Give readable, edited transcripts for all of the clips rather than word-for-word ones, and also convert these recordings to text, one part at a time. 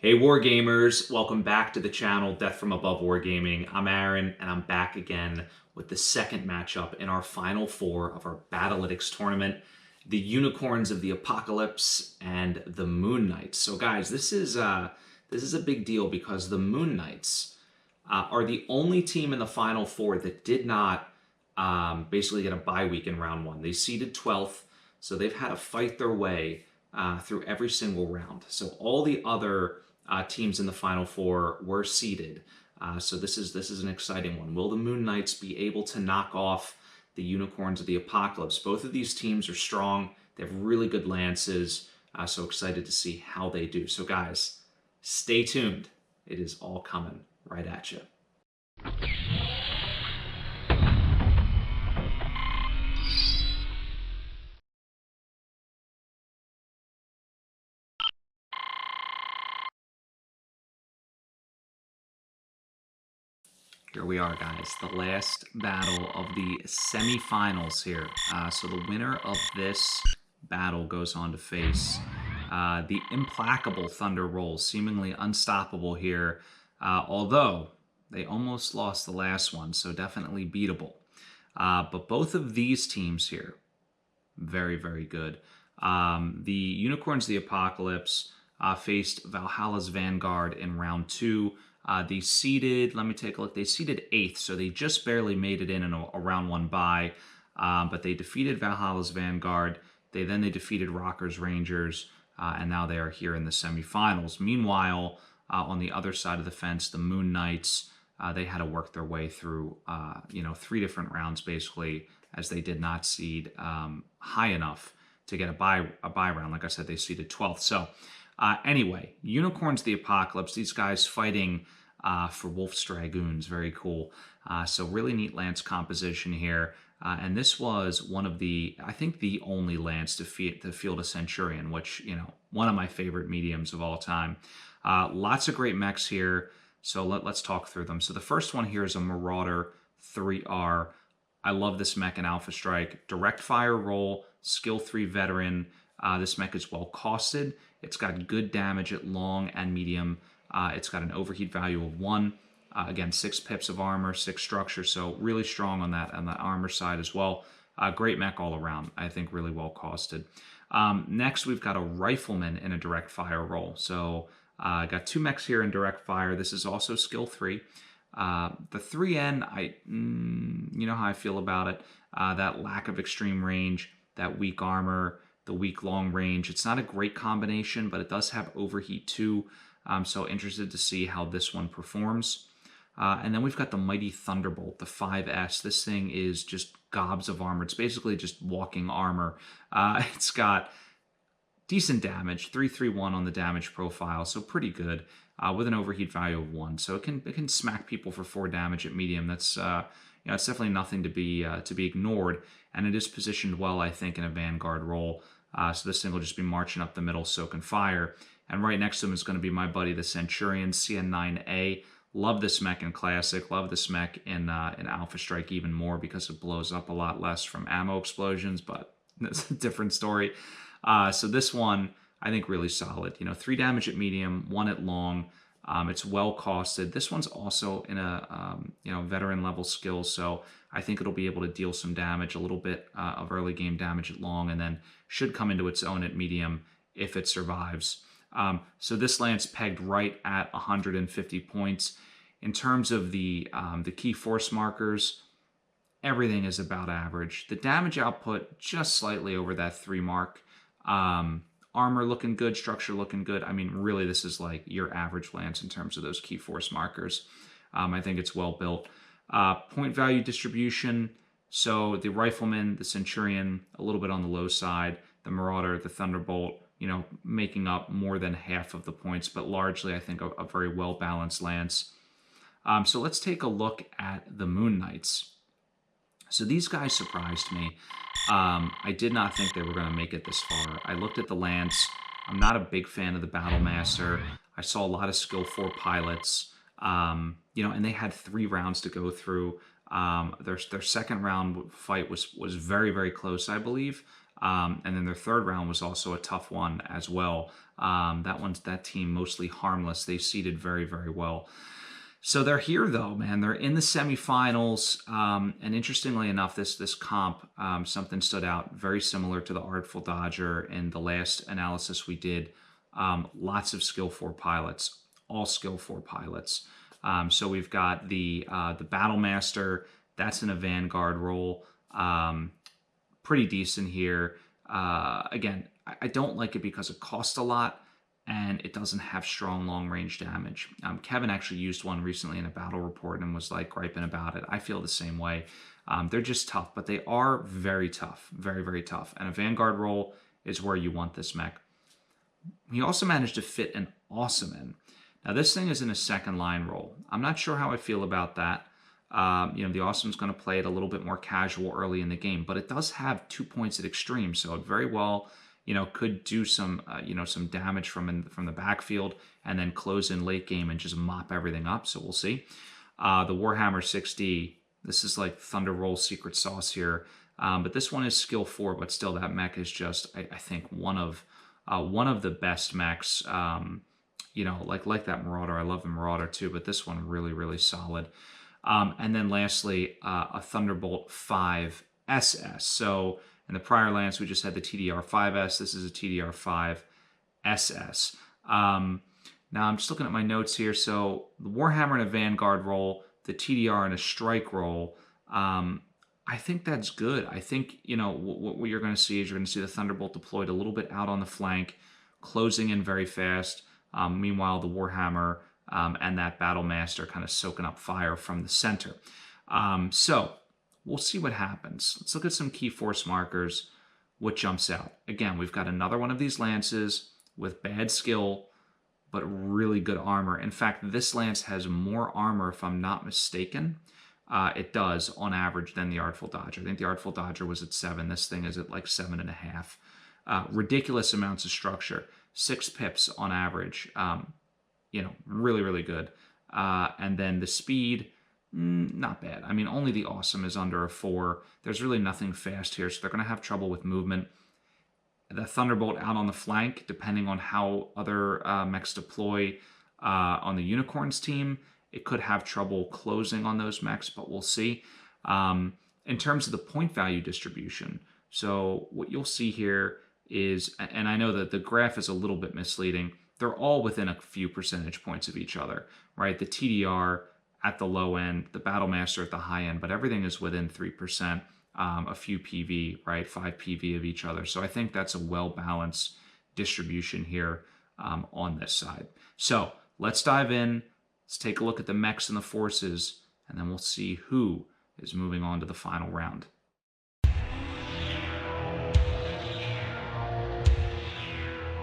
Hey Wargamers, welcome back to the channel, Death from Above Wargaming. I'm Aaron, and I'm back again with the second matchup in our final four of our Battlytics tournament, the Unicorns of the Apocalypse and the Moon Knights. So guys, this is a big deal because the Moon Knights are the only team in the final four that did not basically get a bye week in round one. They seeded 12th, so they've had to fight their way through every single round. So all the other teams in the Final Four were seeded. So this is an exciting one. Will the Moon Knights be able to knock off the Unicorns of the Apocalypse? Both of these teams are strong. They have really good lances. So excited to see how they do. So guys, stay tuned. It is all coming right at you. Here we are, guys. The last battle of the semifinals here. So the winner of this battle goes on to face the implacable Thunder Rolls, seemingly unstoppable here, although they almost lost the last one, so definitely beatable. But both of these teams here, very, very good. The Unicorns of the Apocalypse faced Valhalla's Vanguard in round two. They seeded, let me take a look, they seeded 8th, so they just barely made it in a round one bye. But they defeated Valhalla's Vanguard. They defeated Rocker's Rangers, and now they are here in the semifinals. Meanwhile, on the other side of the fence, the Moon Knights, they had to work their way through, 3 different rounds basically, as they did not seed high enough to get a bye round. Like I said, they seeded 12th. So anyway, Unicorns of the Apocalypse, these guys fighting for Wolf's Dragoons, very cool. So really neat lance composition here. And this was one of the, I think the only lance to field a Centurion, which, one of my favorite mediums of all time. Lots of great mechs here. So let's talk through them. So the first one here is a Marauder 3R. I love this mech in Alpha Strike. Direct fire roll, skill 3 veteran. This mech is well costed. It's got good damage at long and medium. It's got an overheat value of 1. Again, 6 pips of armor, 6 structure, so really strong on the armor side as well. Great mech all around. I think really well costed. Next, we've got a Rifleman in a direct fire role. So I got 2 mechs here in direct fire. This is also skill 3. The 3N, you know how I feel about it. That lack of extreme range, that weak armor, the weak long range. It's not a great combination, but it does have overheat too. So interested to see how this one performs. And then we've got the Mighty Thunderbolt, the 5S. This thing is just gobs of armor. It's basically just walking armor. It's got decent damage, 331 on the damage profile, so pretty good, with an overheat value of 1. So it can smack people for 4 damage at medium. That's it's definitely nothing to be ignored, and it is positioned well, I think, in a Vanguard role. So this thing will just be marching up the middle, soaking fire. And right next to him is going to be my buddy, the Centurion CN9A. Love this mech in Classic. Love this mech in Alpha Strike even more because it blows up a lot less from ammo explosions, but that's a different story. So this one, I think, really solid. 3 damage at medium, 1 at long. It's well costed. This one's also in a veteran level skill, so I think it'll be able to deal some damage, a little bit of early game damage at long, and then should come into its own at medium if it survives. So this lance pegged right at 150 points. In terms of the key force markers, everything is about average. The damage output just slightly over that 3 mark. Armor looking good, structure looking good. I mean, really, this is like your average lance in terms of those key force markers. I think it's well built. Point value distribution. So the Rifleman, the Centurion, a little bit on the low side. The Marauder, the Thunderbolt, making up more than half of the points, but largely, I think, a very well-balanced lance. So let's take a look at the Moon Knights. So these guys surprised me. I did not think they were going to make it this far. I looked at the lance. I'm not a big fan of the Battlemaster. I saw a lot of skill 4 pilots, and they had 3 rounds to go through. Their second round fight was very, very close, I believe. And then their third round was also a tough one as well. That team mostly harmless. They seeded very, very well. So they're here though, man. They're in the semifinals. And interestingly enough, this comp, something stood out very similar to the Artful Dodger in the last analysis we did. Lots of skill 4 pilots, all skill 4 pilots. So we've got the Battle Master. That's in a Vanguard role. Pretty decent here. Again, I don't like it because it costs a lot and it doesn't have strong long-range damage. Kevin actually used one recently in a battle report and was like griping about it. I feel the same way. They're just tough, but they are very tough. Very, very tough. And a Vanguard role is where you want this mech. He also managed to fit an Awesome in. Now, this thing is in a second line role. I'm not sure how I feel about that. The Awesome's going to play it a little bit more casual early in the game, but it does have 2 points at extreme, so it very well, could do some, some damage from the backfield and then close in late game and just mop everything up. So we'll see. The Warhammer 6D, this is like Thunder Roll secret sauce here, but this one is skill 4, but still that mech is just, I think, one of the best mechs. Like that Marauder. I love the Marauder too, but this one really, really solid. And then lastly, a Thunderbolt 5 SS. So in the prior lance, we just had the TDR 5S. This is a TDR 5 SS. Now I'm just looking at my notes here. So the Warhammer in a Vanguard role, the TDR in a Strike role. I think that's good. I think, what you're going to see is you're going to see the Thunderbolt deployed a little bit out on the flank, closing in very fast. Meanwhile, the Warhammer and that Battle Master kind of soaking up fire from the center. So we'll see what happens. Let's look at some key force markers. What jumps out? Again, we've got another one of these lances with bad skill, but really good armor. In fact, this lance has more armor, if I'm not mistaken. It does, on average, than the Artful Dodger. I think the Artful Dodger was at 7. This thing is at like 7.5. Ridiculous amounts of structure. 6 pips on average. Really, really good. And then the speed, not bad. I mean, only the Awesome is under a 4. There's really nothing fast here, so they're going to have trouble with movement. The Thunderbolt out on the flank, depending on how other mechs deploy on the Unicorns team, it could have trouble closing on those mechs, but we'll see. In terms of the point value distribution, so what you'll see here is, and I know that the graph is a little bit misleading, they're all within a few percentage points of each other, right? The TDR at the low end, the Battle Master at the high end, but everything is within 3%, a few PV, right? 5 PV of each other. So I think that's a well-balanced distribution here on this side. So let's dive in. Let's take a look at the mechs and the forces, and then we'll see who is moving on to the final round.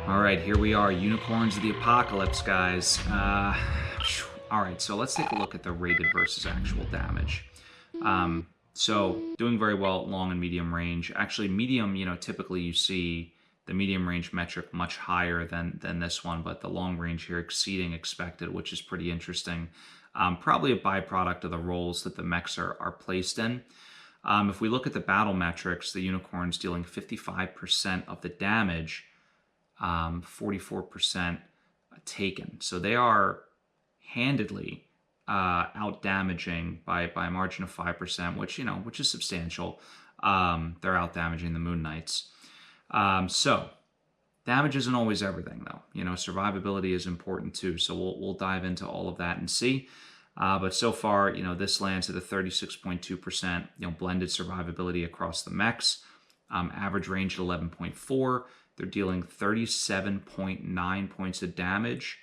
All right, here we are, Unicorns of the Apocalypse, guys. All right, so let's take a look at the rated versus actual damage. So doing very well at long and medium range. Actually, medium, typically you see the medium range metric much higher than this one, but the long range here exceeding expected, which is pretty interesting. Probably a byproduct of the roles that the mechs are placed in. If we look at the battle metrics, the Unicorns dealing 55% of the damage, 44% taken. So they are handedly out damaging by a margin of 5%, which is substantial. They're out damaging the Moon Knights. So damage isn't always everything, though. Survivability is important too. So we'll dive into all of that and see. But so far, this lands at a 36.2%, blended survivability across the mechs. Average range at 11.4. They're dealing 37.9 points of damage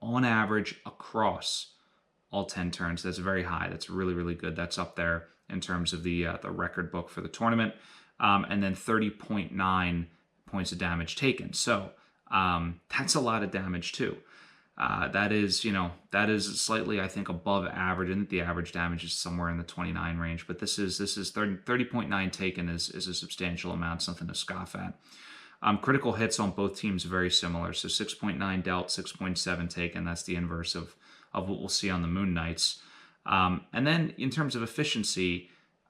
on average across all 10 turns. That's very high. That's really, really good. That's up there in terms of the record book for the tournament. And then 30.9 points of damage taken. So that's a lot of damage too. That is slightly, I think, above average. I think the average damage is somewhere in the 29 range, but this is 30.9 taken is a substantial amount, something to scoff at. Critical hits on both teams very similar. So 6.9 dealt, 6.7 taken. That's the inverse of what we'll see on the Moon Knights. And then in terms of efficiency,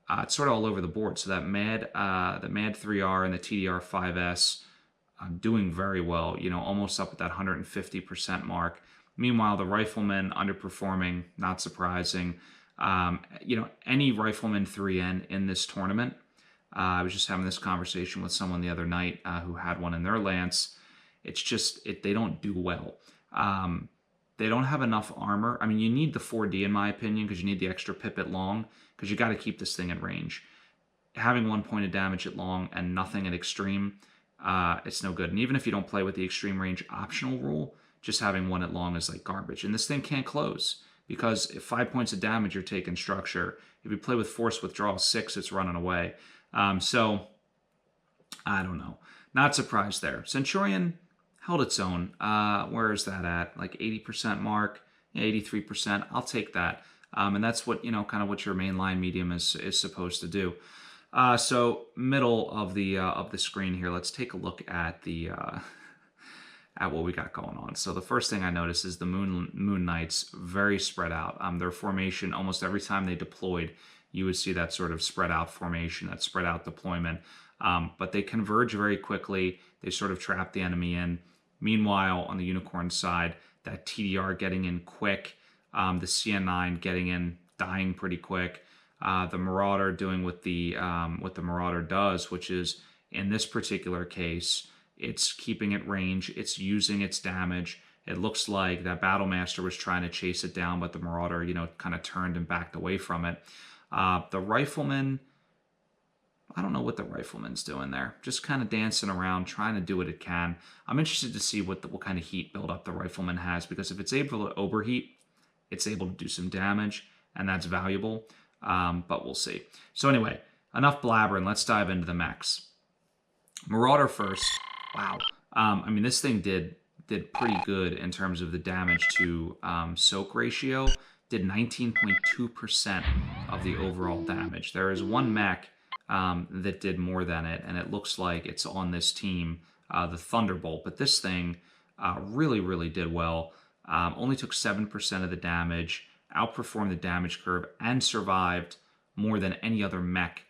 it's sort of all over the board. So that Mad 3R and the TDR 5S doing very well, almost up at that 150% mark. Meanwhile, the Rifleman underperforming, not surprising. Any Rifleman 3N in this tournament, I was just having this conversation with someone the other night who had one in their lance. It's just, they don't do well. They don't have enough armor. I mean, you need the 4D in my opinion, because you need the extra pip at long, because you got to keep this thing at range. Having 1 point of damage at long and nothing at extreme, it's no good. And even if you don't play with the extreme range optional rule, just having 1 at long is like garbage. And this thing can't close, because if 5 points of damage, you're taking structure. If you play with force withdrawal 6, it's running away. So, I don't know. Not surprised there. Centurion held its own. Where is that at? Like 80% mark, 83%. I'll take that. And that's what, kind of what your mainline medium is supposed to do. So middle of the screen here, let's take a look at the at what we got going on. So the first thing I noticed is the Moon Knights very spread out. Their formation, almost every time they deployed, you would see that sort of spread out formation, that spread out deployment. But they converge very quickly. They sort of trap the enemy in. Meanwhile, on the Unicorn side, that TDR getting in quick, the CN9 getting in, dying pretty quick. The Marauder doing what the Marauder does, which is, in this particular case, it's keeping it range, it's using its damage. It looks like that Battlemaster was trying to chase it down, but the Marauder, kind of turned and backed away from it. The Rifleman, I don't know what the Rifleman's doing there. Just kind of dancing around, trying to do what it can. I'm interested to see what kind of heat buildup the Rifleman has, because if it's able to overheat, it's able to do some damage, and that's valuable. But we'll see. So anyway, enough blabbering. Let's dive into the mechs. Marauder first. Wow. I mean, this thing did pretty good in terms of the damage to soak ratio. Did 19.2% of the overall damage. There is one mech that did more than it, and it looks like it's on this team, the Thunderbolt. But this thing really, really did well. Only took 7% of the damage, outperformed the damage curve, and survived more than any other mech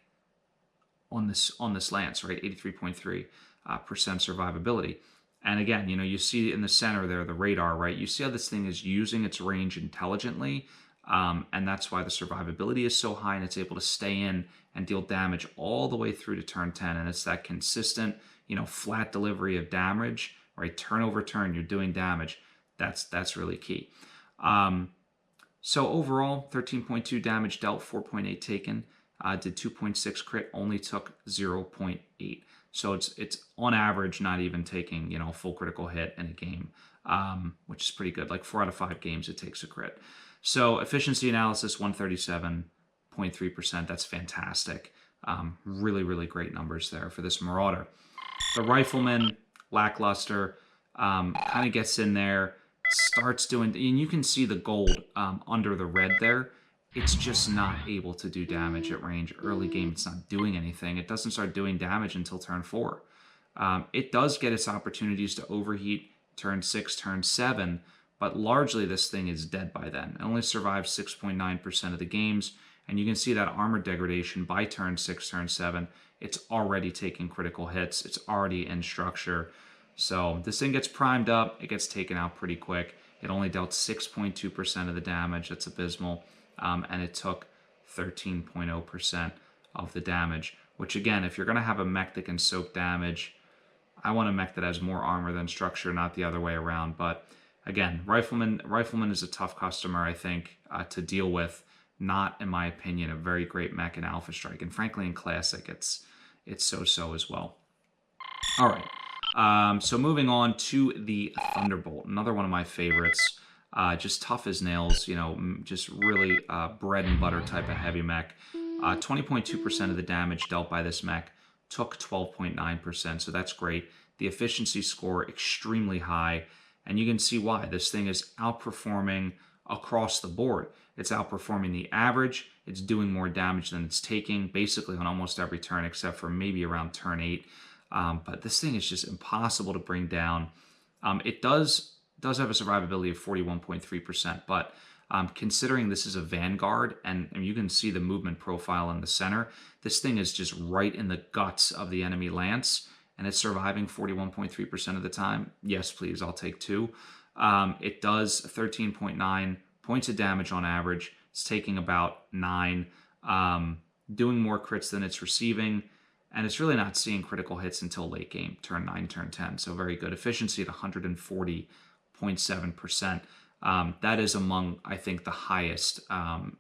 on this lance, right? 83.3% survivability. And again, you see in the center there, the radar, right? You see how this thing is using its range intelligently, and that's why the survivability is so high, and it's able to stay in and deal damage all the way through to turn 10. And it's that consistent, flat delivery of damage, right? Turn over turn, you're doing damage. That's really key. So overall, 13.2 damage dealt, 4.8 taken, did 2.6 crit, only took 0.8. So it's on average not even taking, a full critical hit in a game, which is pretty good. Like 4 out of 5 games it takes a crit. So efficiency analysis, 137.3%. That's fantastic. Really, really great numbers there for this Marauder. The Rifleman, lackluster, kind of gets in there, starts doing, and you can see the gold under the red there. It's just not able to do damage at range. Early game, it's not doing anything. It doesn't start doing damage until turn 4. It does get its opportunities to overheat turn 6, turn 7, but largely this thing is dead by then. It only survives 6.9% of the games, and you can see that armor degradation by turn 6, turn 7. It's already taking critical hits. It's already in structure. So this thing gets primed up. It gets taken out pretty quick. It only dealt 6.2% of the damage. That's abysmal. And it took 13.0% of the damage, which again, if you're going to have a mech that can soak damage, I want a mech that has more armor than structure, not the other way around. But again, Rifleman is a tough customer, I think, to deal with. Not, in my opinion, a very great mech in Alpha Strike. And frankly, in Classic, it's so-so as well. All right. So moving on to the Thunderbolt, another one of my favorites. Just tough as nails, just really bread and butter type of heavy mech. 20.2% of the damage dealt by this mech, took 12.9%, so that's great. The efficiency score extremely high, and you can see why. This thing is outperforming across the board. It's outperforming the average. It's doing more damage than it's taking, basically on almost every turn except for maybe around turn 8. But this thing is just impossible to bring down. It does have a survivability of 41.3%, but Considering this is a Vanguard, and you can see the movement profile in the center, this thing is just right in the guts of the enemy lance, and it's surviving 41.3% of the time. Yes, please, I'll take 2. It does 13.9 points of damage on average. It's taking about 9, doing more crits than it's receiving, and it's really not seeing critical hits until late game, turn 9, turn 10. So very good. Efficiency at 140.7%. That is among, I think, the highest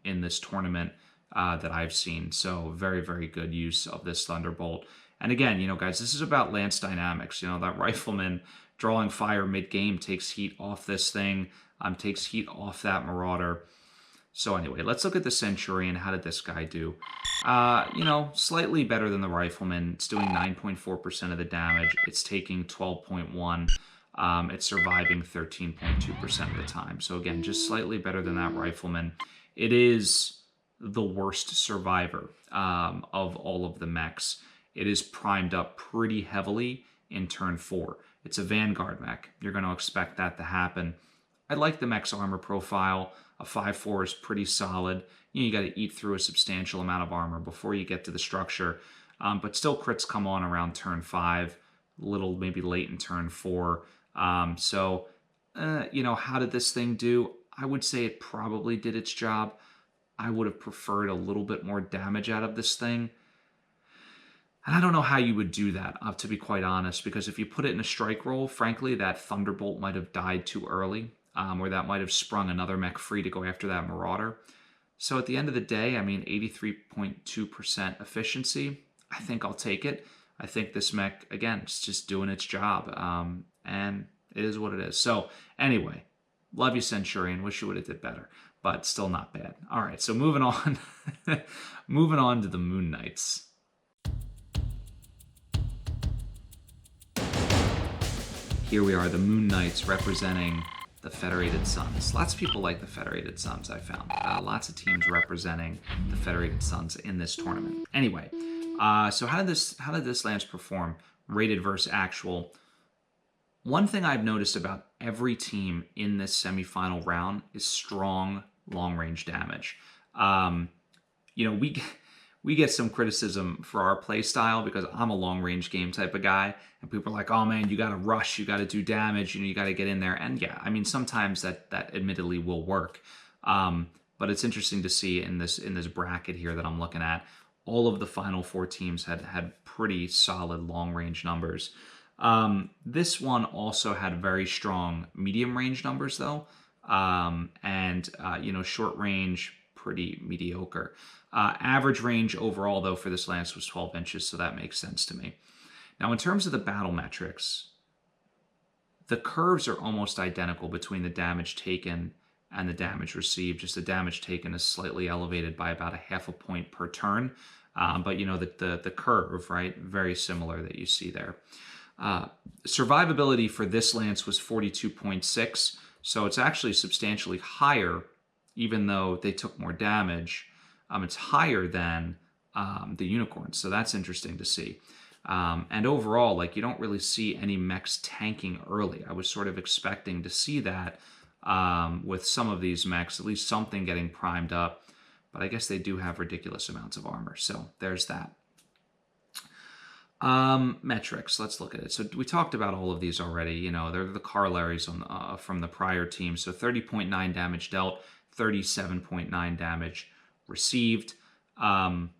in this tournament that I've seen. So very, very good use of this Thunderbolt. And again, guys, this is about lance dynamics. That rifleman drawing fire mid-game takes heat off this thing, takes heat off that Marauder. So anyway, let's look at the Centurion. How did this guy do? Slightly better than the Rifleman. It's doing 9.4% of the damage. It's taking 12.1. It's surviving 13.2% of the time. So again, just slightly better than that Rifleman. It is the worst survivor of all of the mechs. It is primed up pretty heavily in turn 4. It's a Vanguard mech. You're going to expect that to happen. I like the mech's armor profile. A 5/4 is pretty solid. You got to eat through a substantial amount of armor before you get to the structure. But still crits come on around turn 5, a little maybe late in turn 4. How did this thing do? I would say it probably did its job. I would have preferred a little bit more damage out of this thing. And I don't know how you would do that, to be quite honest, because if you put it in a strike roll, frankly, that Thunderbolt might have died too early, or that might have sprung another mech free to go after that Marauder. So at the end of the day, 83.2% efficiency. I think I'll take it. I think this mech, again, is just doing its job, and it is what it is. So anyway, love you, Centurion. Wish you would have did better, but still not bad. All right, so moving on, moving on to the Moon Knights. Here we are, the Moon Knights representing the Federated Suns. Lots of people like the Federated Suns, I found. Lots of teams representing the Federated Suns in this tournament. Anyway, so how did this lance perform rated versus actual? One thing I've noticed about every team in this semifinal round is strong long-range damage. We get some criticism for our play style because I'm a long-range game type of guy, and people are like, "Oh man, you got to rush, you got to do damage, you got to get in there." And yeah, sometimes that admittedly will work, but it's interesting to see in this bracket here that I'm looking at, all of the final 4 teams had pretty solid long-range numbers. This one also had very strong medium-range numbers though, and short range pretty mediocre. Average range overall, though, for this lance was 12 inches, so that makes sense to me. Now, in terms of the battle metrics, the curves are almost identical between the damage taken and the damage received. Just the damage taken is slightly elevated by about 0.5 point per turn. But the curve, right, very similar that you see there. Survivability for this lance was 42.6, so it's actually substantially higher, even though they took more damage. It's higher than the unicorns, so that's interesting to see. And overall, you don't really see any mechs tanking early. I was sort of expecting to see that with some of these mechs, at least something getting primed up, but I guess they do have ridiculous amounts of armor, so there's that. Metrics, let's look at it. So we talked about all of these already. They're the corollaries from the prior team. So 30.9 damage dealt, 37.9 damage received. Not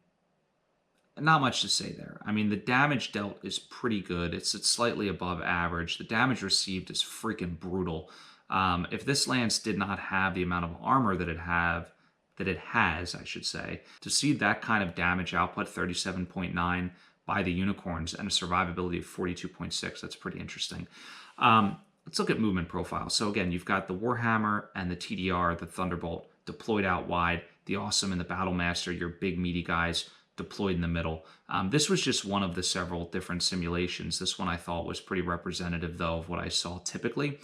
much to say there. The damage dealt is pretty good. It's slightly above average. The damage received is freaking brutal. If this lance did not have the amount of armor that it has, I should say, to see that kind of damage output, 37.9 by the unicorns, and a survivability of 42.6, that's pretty interesting. Let's look at movement profile. So again, you've got the Warhammer and the TDR, the Thunderbolt, deployed out wide. The Awesome and the Battlemaster, your big meaty guys, deployed in the middle. This was just one of the several different simulations. This one I thought was pretty representative, though, of what I saw typically.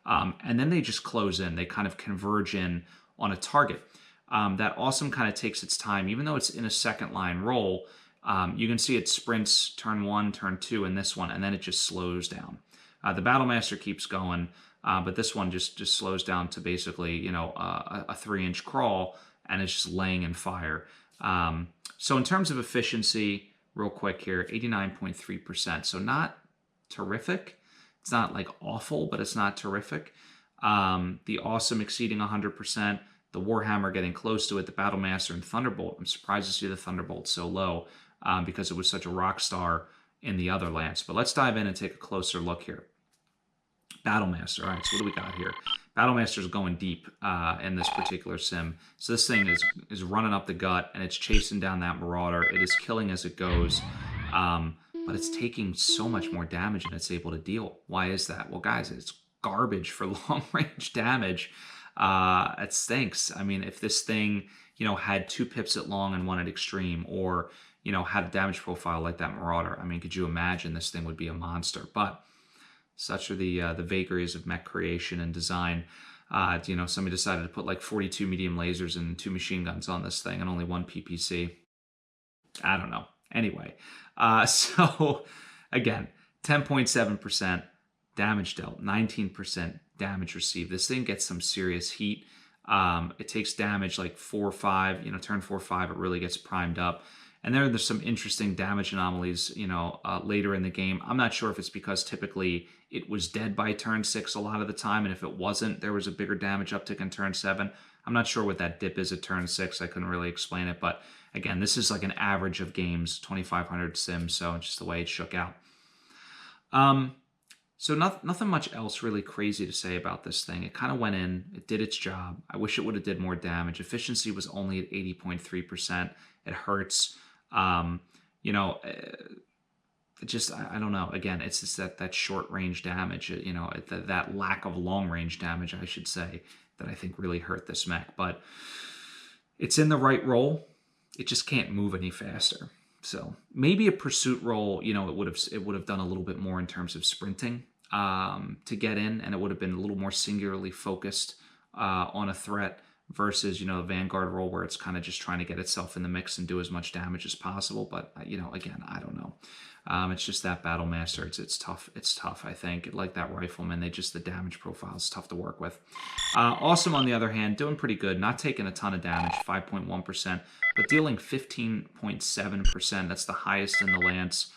And then they just close in. They kind of converge in on a target. That Awesome kind of takes its time. Even though it's in a second line roll, you can see it sprints turn 1, turn 2, and this one, and then it just slows down. The Battlemaster keeps going. But this one just slows down to basically, you know, a 3-inch crawl, and it's just laying in fire. So in terms of efficiency, real quick here, 89.3%. So not terrific. It's not like awful, but it's not terrific. The Awesome exceeding 100%. The Warhammer getting close to it. The Battlemaster and Thunderbolt. I'm surprised to see the Thunderbolt so low because it was such a rock star in the other lance. But let's dive in and take a closer look here. Battlemaster. All right, so what do we got here? Battlemaster's going deep in this particular sim. So this thing is running up the gut, and it's chasing down that Marauder. It is killing as it goes, but it's taking so much more damage than it's able to deal. Why is that? Well, guys, it's garbage for long-range damage. It stinks. I mean, if this thing, you know, had 2 pips at long and 1 at extreme, or, you know, had a damage profile like that Marauder, I mean, could you imagine this thing would be a monster? But such are the vagaries of mech creation and design. You know, somebody decided to put like 42 medium lasers and 2 machine guns on this thing and only 1 PPC. I don't know. Anyway, so again, 10.7% damage dealt, 19% damage received. This thing gets some serious heat. It takes damage like 4 or 5, you know, turn 4 or 5, it really gets primed up. And there's some interesting damage anomalies, you know, later in the game. I'm not sure if it's because typically it was dead by turn 6 a lot of the time, and if it wasn't, there was a bigger damage uptick in turn 7. I'm not sure what that dip is at turn 6. I couldn't really explain it, but again, this is like an average of games, 2,500 sims, so it's just the way it shook out. So nothing much else really crazy to say about this thing. It kind of went in, it did its job. I wish it would have did more damage. Efficiency was only at 80.3%. It hurts. You know, it just, I don't know. Again, it's just that short range damage, you know, that lack of long range damage, I should say, that I think really hurt this mech. But it's in the right role. It just can't move any faster. So maybe a pursuit role, you know, it would have done a little bit more in terms of sprinting to get in, and it would have been a little more singularly focused on a threat versus, you know, the Vanguard role where it's kind of just trying to get itself in the mix and do as much damage as possible. But, you know, again, I don't know. It's just that Battlemaster. It's tough. It's tough, I think. Like that Rifleman, the damage profile is tough to work with. Awesome, on the other hand, doing pretty good. Not taking a ton of damage, 5.1%, but dealing 15.7%. That's the highest in the lance.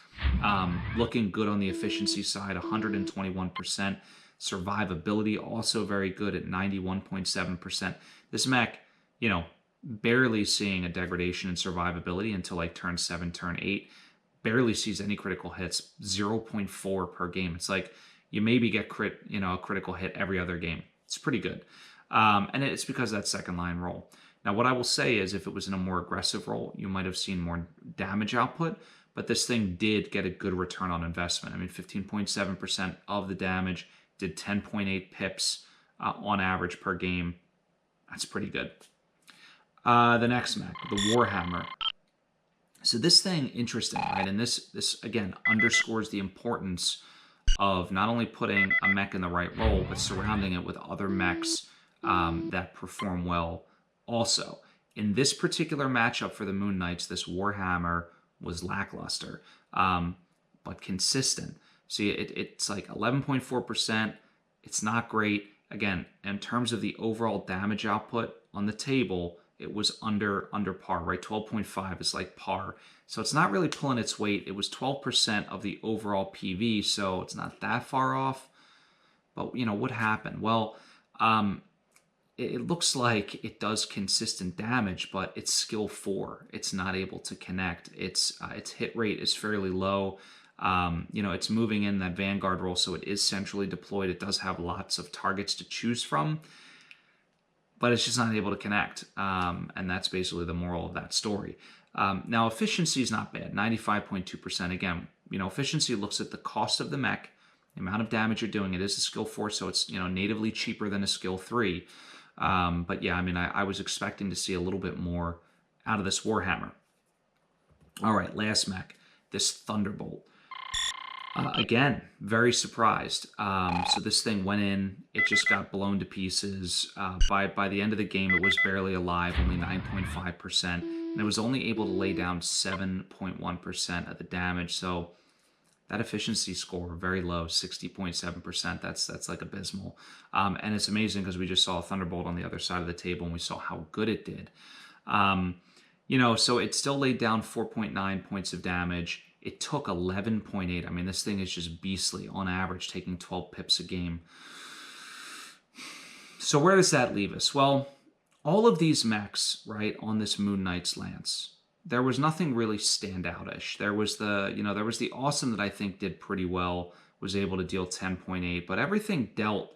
Looking good on the efficiency side, 121%. Survivability also very good at 91.7%. This mech, you know, barely seeing a degradation in survivability until like turn 7, turn 8. Barely sees any critical hits, 0.4 per game. It's like you maybe get a critical hit every other game. It's pretty good. And it's because of that second line role. Now, what I will say is if it was in a more aggressive role, you might have seen more damage output, but this thing did get a good return on investment. I mean, 15.7% of the damage, did 10.8 pips on average per game. That's pretty good. The next mech, the Warhammer. So this thing, interesting, right? And this again underscores the importance of not only putting a mech in the right role, but surrounding it with other mechs that perform well also. In this particular matchup for the Moon Knights, this Warhammer was lackluster, but consistent. See, it's like 11.4%. It's not great. Again, in terms of the overall damage output on the table, it was under par, right? 12.5 is like par. So it's not really pulling its weight. It was 12% of the overall PV, so it's not that far off. But, you know, what happened? Well, it looks like it does consistent damage, but it's skill 4. It's not able to connect. Its hit rate is fairly low. You know, it's moving in that Vanguard role, so it is centrally deployed. It does have lots of targets to choose from, but it's just not able to connect. And that's basically the moral of that story. Now, efficiency is not bad, 95.2%. Again, you know, efficiency looks at the cost of the mech, the amount of damage you're doing. It is a skill 4, so it's, you know, natively cheaper than a skill 3. But yeah, I mean, I was expecting to see a little bit more out of this Warhammer. All right, last mech, this Thunderbolt. Again, very surprised. So this thing went in, it just got blown to pieces. By the end of the game, it was barely alive, only 9.5%. And it was only able to lay down 7.1% of the damage. So that efficiency score very low, 60.7%. That's like abysmal. And it's amazing because we just saw a Thunderbolt on the other side of the table and we saw how good it did. You know, so it still laid down 4.9 points of damage. It took 11.8. I mean, this thing is just beastly on average, taking 12 pips a game. So where does that leave us? Well, all of these mechs, right, on this Moon Knight's Lance, there was nothing really standoutish. There was the Awesome that I think did pretty well, was able to deal 10.8, but everything dealt,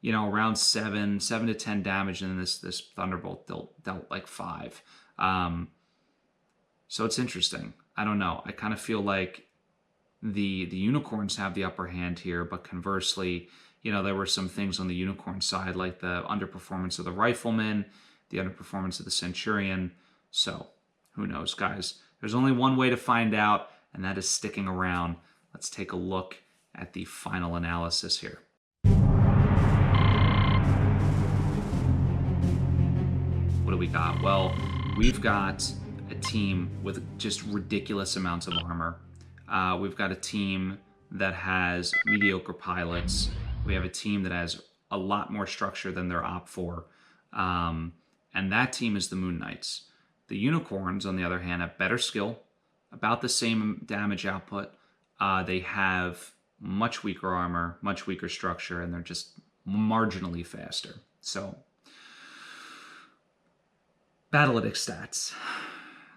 you know, around 7 to 10 damage, and then this Thunderbolt dealt like 5. So it's interesting. I don't know. I kind of feel like the unicorns have the upper hand here, but conversely, you know, there were some things on the unicorn side, like the underperformance of the rifleman, the underperformance of the centurion. So who knows, guys? There's only one way to find out, and that is sticking around. Let's take a look at the final analysis here. What do we got? Well, we've got a team with just ridiculous amounts of armor. We've got a team that has mediocre pilots. We have a team that has a lot more structure than their Op4. And that team is the Moon Knights. The Unicorns, on the other hand, have better skill, about the same damage output. They have much weaker armor, much weaker structure, and they're just marginally faster. So, Battlytics stats.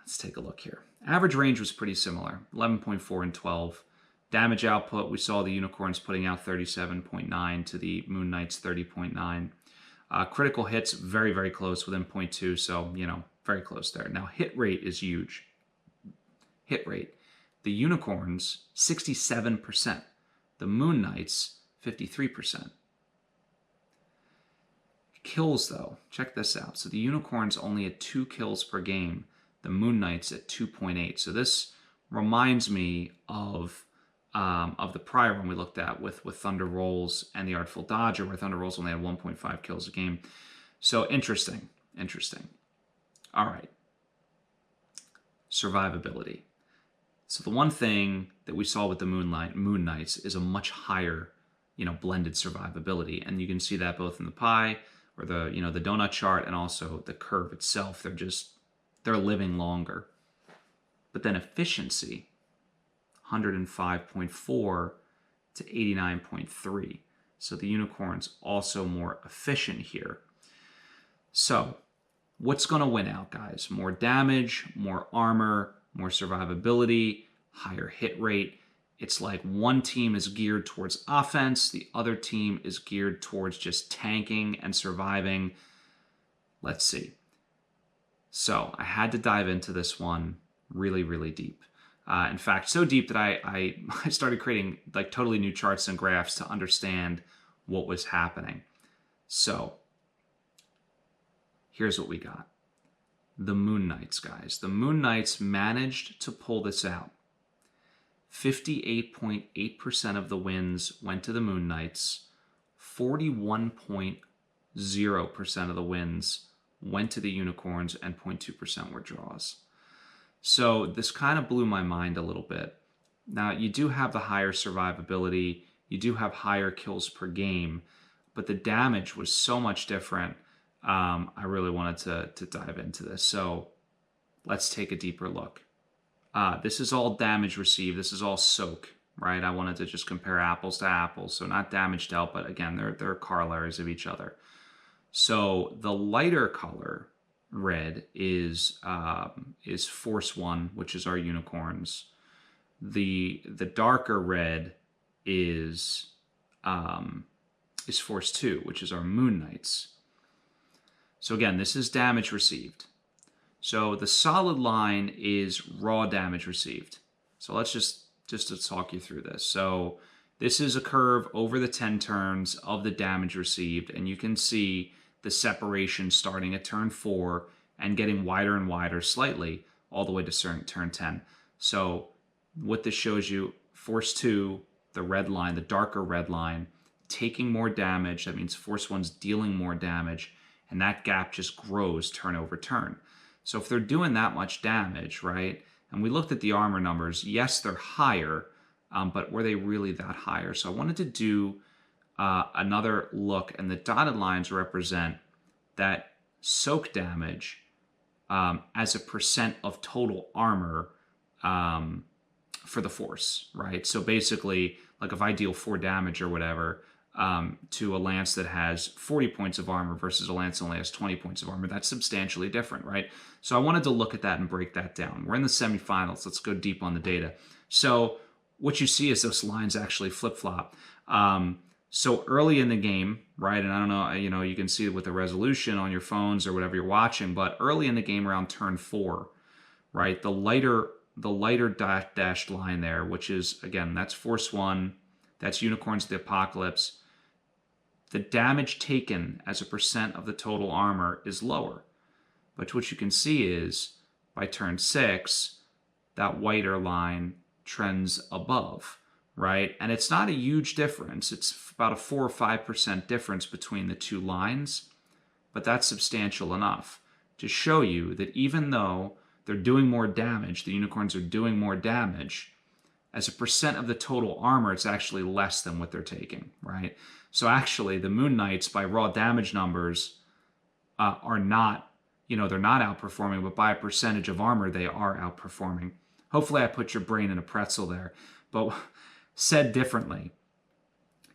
Let's take a look here. Average range was pretty similar, 11.4 and 12. Damage output, we saw the Unicorns putting out 37.9 to the Moon Knights 30.9. Critical hits, very, very close, within 0.2, so, you know, very close there. Now, hit rate is huge. Hit rate. The Unicorns, 67%. The Moon Knights, 53%. Kills, though, check this out. So the Unicorns only at 2 kills per game. The Moon Knights at 2.8. So this reminds me of the prior one we looked at with Thunder Rolls and the Artful Dodger, where Thunder Rolls only had 1.5 kills a game. So interesting. All right. Survivability. So the one thing that we saw with the Moon Knights is a much higher, you know, blended survivability, and you can see that both in the pie or the, you know, the donut chart and also the curve itself. They're living longer. But then efficiency, 105.4 to 89.3. So the Unicorns also more efficient here. So what's going to win out, guys? More damage, more armor, more survivability, higher hit rate. It's like one team is geared towards offense, the other team is geared towards just tanking and surviving. Let's see. So I had to dive into this one really, really deep. In fact, so deep that I started creating like totally new charts and graphs to understand what was happening. So here's what we got. The Moon Knights, guys. The Moon Knights managed to pull this out. 58.8% of the wins went to the Moon Knights. 41.0% of the wins went to the Unicorns, and 0.2% were draws. So this kind of blew my mind a little bit. Now, you do have the higher survivability, you do have higher kills per game, but the damage was so much different. I really wanted to dive into this. So let's take a deeper look. This is all damage received. This is all soak, right? I wanted to just compare apples to apples. So not damage dealt, but again, they're corollaries of each other. So the lighter color, red, is Force 1, which is our Unicorns. The darker red is Force 2, which is our Moon Knights. So again, this is damage received. So the solid line is raw damage received. So let's just to talk you through this. So this is a curve over the 10 turns of the damage received, and you can see the separation starting at turn 4 and getting wider and wider slightly all the way to turn 10. So what this shows you, Force 2, the red line, the darker red line, taking more damage. That means Force 1's dealing more damage, and that gap just grows turn over turn. So if they're doing that much damage, right, and we looked at the armor numbers, yes, they're higher, but were they really that higher? So I wanted to do another look, and the dotted lines represent that soak damage as a percent of total armor for the force, right? So basically, like if I deal 4 damage or whatever to a lance that has 40 points of armor versus a lance that only has 20 points of armor, that's substantially different, right? So I wanted to look at that and break that down. We're in the semifinals. Let's go deep on the data. So what you see is those lines actually flip-flop. So early in the game, right, and I don't know, you can see it with the resolution on your phones or whatever you're watching, but early in the game around turn 4, right, the lighter dashed line there, which is, again, that's Force 1, that's Unicorns of the Apocalypse. The damage taken as a percent of the total armor is lower. But what you can see is, by turn 6, that whiter line trends above, right? And it's not a huge difference. It's about a 4 or 5% difference between the two lines, but that's substantial enough to show you that even though they're doing more damage, the unicorns are doing more damage, as a percent of the total armor, it's actually less than what they're taking, right? So actually, the Moon Knights, by raw damage numbers, are not, they're not outperforming, but by a percentage of armor, they are outperforming. Hopefully I put your brain in a pretzel there. But said differently,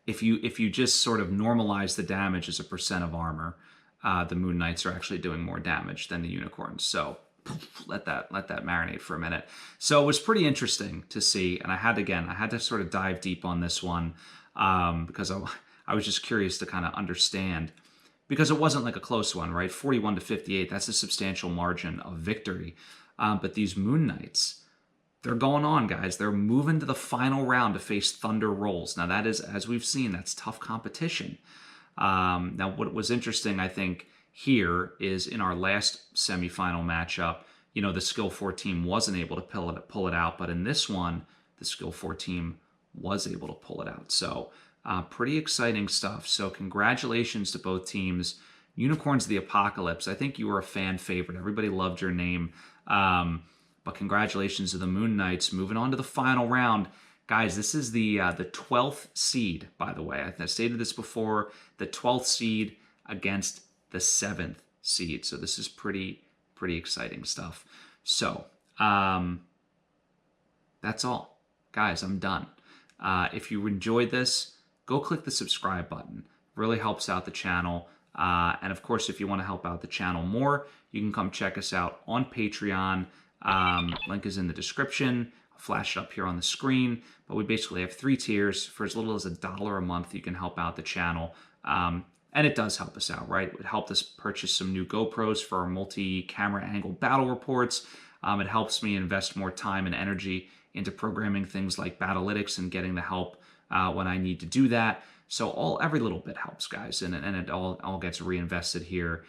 if you just sort of normalize the damage as a percent of armor, the Moon Knights are actually doing more damage than the unicorns. So let that marinate for a minute. So it was pretty interesting to see, and I had to sort of dive deep on this one because I was just curious to kind of understand, because it wasn't like a close one, right? 41 to 58, that's a substantial margin of victory. But these Moon Knights, they're going on, guys. They're moving to the final round to face Thunder Rolls. Now that is, as we've seen, that's tough competition. Now what was interesting, I think, here is in our last semifinal matchup, the Skill 4 team wasn't able to pull it out, but in this one, the Skill 4 team was able to pull it out. So pretty exciting stuff. So congratulations to both teams. Unicorns of the Apocalypse, I think you were a fan favorite. Everybody loved your name. But congratulations to the Moon Knights moving on to the final round. Guys, this is the 12th seed, by the way. I stated this before, the 12th seed against the 7th seed. So this is pretty exciting stuff. So that's all. Guys, I'm done. If you enjoyed this, go click the subscribe button. Really helps out the channel. And of course, if you want to help out the channel more, you can come check us out on Patreon. Link is in the description. I'll flash it up here on the screen. But we basically have 3 tiers. For as little as $1 a month, you can help out the channel. And it does help us out, right? It helped us purchase some new GoPros for our multi-camera angle battle reports. It helps me invest more time and energy into programming things like Battlytics and getting the help when I need to do that. So every little bit helps, guys, and it all gets reinvested here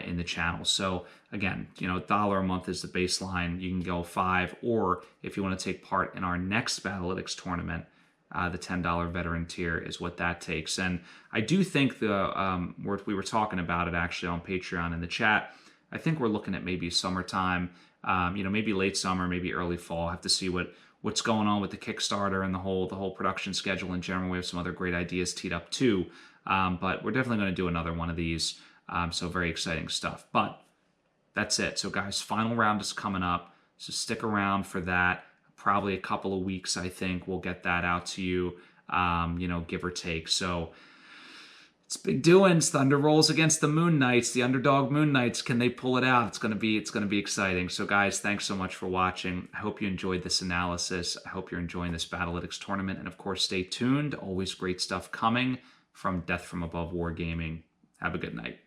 in the channel. So again, $1 a month is the baseline. You can go 5, or if you want to take part in our next Battlytics tournament, the $10 veteran tier is what that takes. And I do think we were talking about it actually on Patreon in the chat. I think we're looking at maybe summertime, maybe late summer, maybe early fall. I have to see what's going on with the Kickstarter and the whole production schedule in general. We have some other great ideas teed up too. But we're definitely going to do another one of these. So very exciting stuff. But that's it. So guys, final round is coming up. So stick around for that. Probably a couple of weeks, I think we'll get that out to you, give or take. So it's big doings. Thunder Rolls against the Moon Knights, the underdog Moon Knights. Can they pull it out? It's gonna be exciting. So guys, thanks so much for watching. I hope you enjoyed this analysis. I hope you're enjoying this Battlytics tournament, and of course, stay tuned. Always great stuff coming from Death from Above Wargaming. Have a good night.